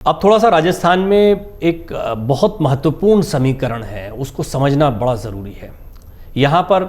अब थोड़ा सा राजस्थान में एक बहुत महत्वपूर्ण समीकरण है, उसको समझना बड़ा ज़रूरी है। यहाँ पर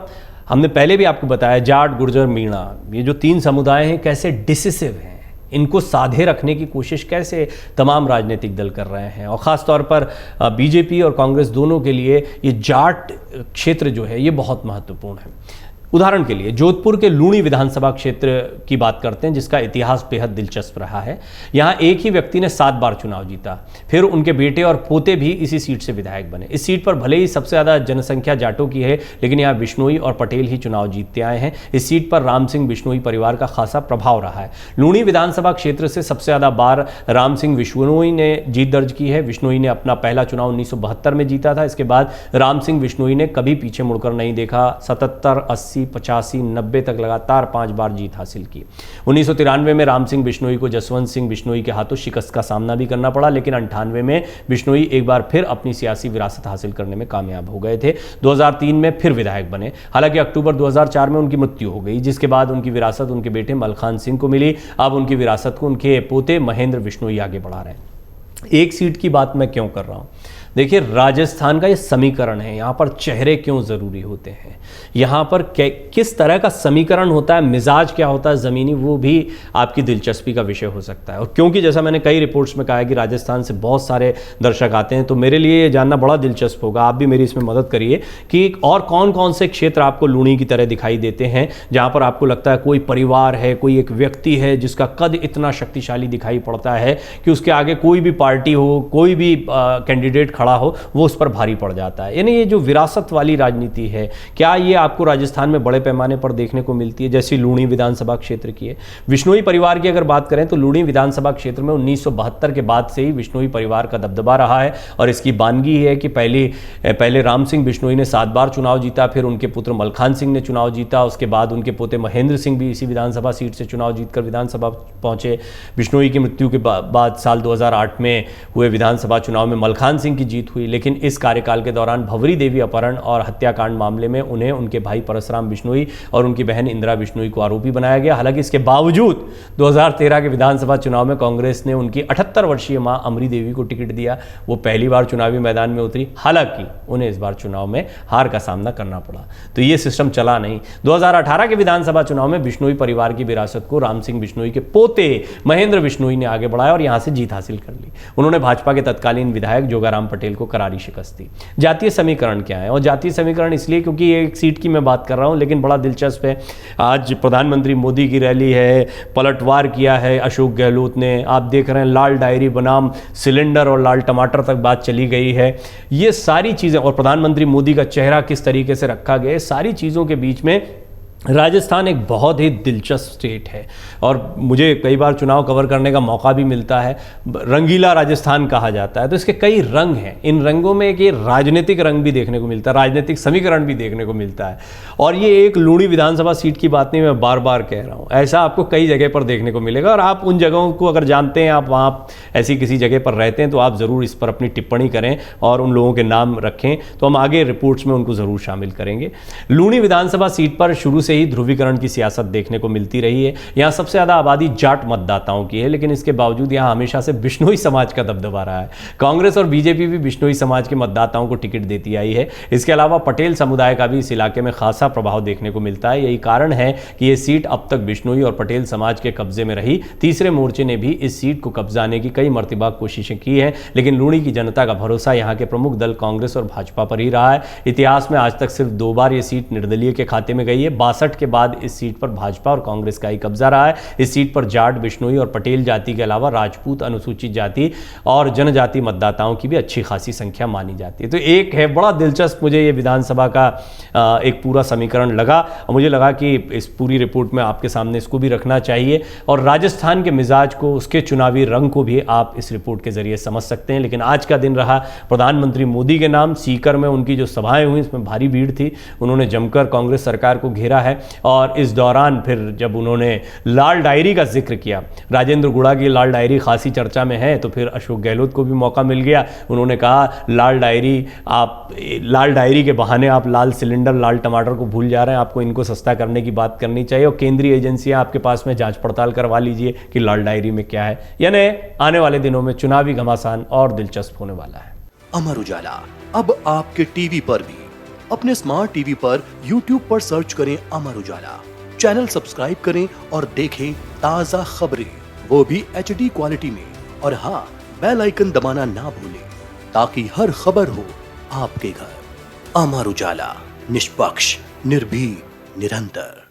हमने पहले भी आपको बताया, जाट, गुर्जर, मीणा, ये जो तीन समुदाय हैं कैसे डिसिसिव हैं, इनको साधे रखने की कोशिश कैसे तमाम राजनीतिक दल कर रहे हैं। और ख़ास तौर पर बीजेपी और कांग्रेस दोनों के लिए ये जाट क्षेत्र जो है ये बहुत महत्वपूर्ण है। उदाहरण के लिए जोधपुर के लूणी विधानसभा क्षेत्र की बात करते हैं, जिसका इतिहास बेहद दिलचस्प रहा है। यहाँ एक ही व्यक्ति ने 7 बार चुनाव जीता, फिर उनके बेटे और पोते भी इसी सीट से विधायक बने। इस सीट पर भले ही सबसे ज़्यादा जनसंख्या जाटों की है, लेकिन यहाँ बिश्नोई और पटेल ही चुनाव जीतते आए हैं। इस सीट पर राम सिंह बिश्नोई परिवार का खासा प्रभाव रहा है। लूणी विधानसभा क्षेत्र से सबसे ज़्यादा बार राम सिंह बिश्नोई ने जीत दर्ज की है। बिश्नोई ने अपना पहला चुनाव 1972 में जीता था। इसके बाद राम सिंह बिश्नोई ने कभी पीछे मुड़कर नहीं देखा। 77, 80, 85, 90 तक लगातार 5 बार जीत हासिल की। 1993 में राम सिंह बिश्नोई को जसवंत सिंह बिश्नोई के हाथों शिकस्त का सामना भी करना पड़ा, लेकिन 98 में बिश्नोई एक बार फिर अपनी सियासी विरासत हासिल करने में कामयाब हो गए थे। 2003 में फिर विधायक बने। हालांकि अक्टूबर 2004 में उनकी मृत्यु हो गई, जिसके बाद उनकी विरासत उनके बेटे मलखान सिंह को मिली। अब उनकी विरासत को उनके पोते महेंद्र बिश्नोई आगे बढ़ा रहे हैं। एक सीट की बात मैं क्यों कर रहा हूं? देखिए, राजस्थान का ये समीकरण है, यहाँ पर चेहरे क्यों ज़रूरी होते हैं, यहाँ पर किस तरह का समीकरण होता है, मिजाज क्या होता है ज़मीनी, वो भी आपकी दिलचस्पी का विषय हो सकता है। और क्योंकि जैसा मैंने कई रिपोर्ट्स में कहा है कि राजस्थान से बहुत सारे दर्शक आते हैं, तो मेरे लिए ये जानना बड़ा दिलचस्प होगा, आप भी मेरी इसमें मदद करिए कि और कौन कौन से क्षेत्र आपको लूणी की तरह दिखाई देते हैं, जहाँ पर आपको लगता है कोई परिवार है, कोई एक व्यक्ति है जिसका कद इतना शक्तिशाली दिखाई पड़ता है कि उसके आगे कोई भी पार्टी हो, कोई भी कैंडिडेट खड़ा हो, वो उस पर भारी पड़ जाता है। यानी ये जो विरासत वाली राजनीति है, क्या ये आपको राजस्थान में बड़े पैमाने पर देखने को मिलती है, जैसी लूणी विधानसभा क्षेत्र की है। बिश्नोई परिवार की अगर बात करें तो लूणी विधानसभा क्षेत्र में 1972 के बाद से ही बिश्नोई परिवार का दबदबा रहा है। और इसकी बानगी है कि पहले राम सिंह बिश्नोई ने 7 बार चुनाव जीता, फिर उनके पुत्र मलखान सिंह ने चुनाव जीता, उसके बाद उनके पोते महेंद्र सिंह भी इसी विधानसभा सीट से चुनाव जीतकर विधानसभा पहुंचे। बिश्नोई की मृत्यु के बाद साल 2008 में हुए विधानसभा चुनाव में मलखान सिंह की जीत हुई, लेकिन इस कार्यकाल के दौरान भंवरी देवी अपहरण और हत्याकांड मामले में उन्हें उनके भाई परसराम बिश्नोई और उनकी बहन इंदिरा बिश्नोई को आरोपी बनाया गया। हालांकि इसके बावजूद 2013 के विधानसभा चुनाव में कांग्रेस ने उनकी 78 वर्षीय मां अमरी देवी को टिकट दिया। वो पहली बार चुनावी मैदान में उतरी, हालांकि उन्हें इस बार चुनाव में हार का सामना करना पड़ा, तो ये सिस्टम चला नहीं। 2018 के विधानसभा चुनाव में बिश्नोई परिवार की विरासत को राम सिंह बिश्नोई के पोते महेंद्र बिश्नोई ने आगे बढ़ाया और यहां से जीत हासिल कर ली। उन्होंने भाजपा के तत्कालीन विधायक जोगाराम पटेल को करारी शिकस्त दी। जातीय समीकरण क्या है? और जातीय समीकरण इसलिए क्योंकि ये एक सीट की मैं बात कर रहा हूं, लेकिन बड़ा दिलचस्प है। आज प्रधानमंत्री मोदी की रैली है, पलटवार किया है अशोक गहलोत ने। आप देख रहे हैं लाल डायरी बनाम सिलेंडर और लाल टमाटर तक बात चली गई है। ये सारी चीज़ें, और प्रधानमंत्री मोदी का चेहरा किस तरीके से रखा गया, सारी चीज़ों के बीच में राजस्थान एक बहुत ही दिलचस्प स्टेट है। और मुझे कई बार चुनाव कवर करने का मौका भी मिलता है। रंगीला राजस्थान कहा जाता है, तो इसके कई रंग हैं। इन रंगों में एक ये राजनीतिक रंग भी देखने को मिलता है, राजनीतिक समीकरण भी देखने को मिलता है। और ये एक लूणी विधानसभा सीट की बात नहीं, मैं बार बार कह रहा हूँ, ऐसा आपको कई जगह पर देखने को मिलेगा। और आप उन जगहों को अगर जानते हैं, आप वहाँ ऐसी किसी जगह पर रहते हैं, तो आप ज़रूर इस पर अपनी टिप्पणी करें और उन लोगों के नाम रखें, तो हम आगे रिपोर्ट्स में उनको ज़रूर शामिल करेंगे। लूणी विधानसभा सीट पर शुरू से ही ध्रुवीकरण की सियासत देखने को मिलती रही है। यहां सबसे ज्यादा आबादी जाट मतदाताओं की है, लेकिन इसके बावजूद यहां हमेशा से बिश्नोई समाज का दबदबा रहा है। कांग्रेस और बीजेपी भी बिश्नोई समाज के मतदाताओं को टिकट देती आई है। इसके अलावा पटेल समुदाय का भी इस इलाके में खासा प्रभाव देखने को मिलता है। यही कारण है कि यह सीट अब तक बिश्नोई और पटेल समाज के कब्जे में रही। तीसरे मोर्चे ने भी इस सीट को कब्जाने की कई मर्तबा कोशिशें की हैं, लेकिन लूणी की जनता का भरोसा यहां के प्रमुख दल कांग्रेस और भाजपा पर ही रहा है। इतिहास में आज तक सिर्फ 2 बार यह सीट निर्दलीय के खाते में गई है। 62 के बाद इस सीट पर भाजपा और कांग्रेस का ही कब्जा रहा है। इस सीट पर जाट, बिश्नोई और पटेल जाति के अलावा राजपूत, अनुसूचित जाति और जनजाति मतदाताओं की भी अच्छी खासी संख्या मानी जाती है। तो एक है बड़ा दिलचस्प, मुझे ये विधानसभा का एक पूरा समीकरण लगा, और मुझे लगा कि इस पूरी रिपोर्ट में आपके सामने इसको भी रखना चाहिए। और राजस्थान के मिजाज को, उसके चुनावी रंग को भी आप इस रिपोर्ट के जरिए समझ सकते हैं। लेकिन आज का दिन रहा प्रधानमंत्री मोदी के नाम। सीकर में उनकी जो सभाएं हुई, इसमें भारी भीड़ थी। उन्होंने जमकर कांग्रेस सरकार को घेरा है। है। और इस दौरान फिर जब उन्होंने लाल डायरी का जिक्र किया, राजेंद्र गुड़ा की लाल डायरी खासी चर्चा में है, तो फिर अशोक गहलोत को भी मौका मिल गया। उन्होंने कहा लाल डायरी के बहाने आप लाल सिलेंडर, लाल टमाटर को भूल जा रहे हैं, आपको इनको सस्ता करने की बात करनी चाहिए और केंद्रीय एजेंसियां आपके पास में जांच पड़ताल करवा लीजिए कि लाल डायरी में क्या है। यानी आने वाले दिनों में चुनावी घमासान और दिलचस्प होने वाला है। अमर उजाला अब आपके टीवी पर भी। अपने स्मार्ट टीवी पर YouTube पर सर्च करें अमर उजाला, चैनल सब्सक्राइब करें और देखें ताजा खबरें, वो भी HD क्वालिटी में। और हाँ, बेल आइकन दबाना ना भूलें ताकि हर खबर हो आपके घर। अमर उजाला, निष्पक्ष, निर्भीक, निरंतर।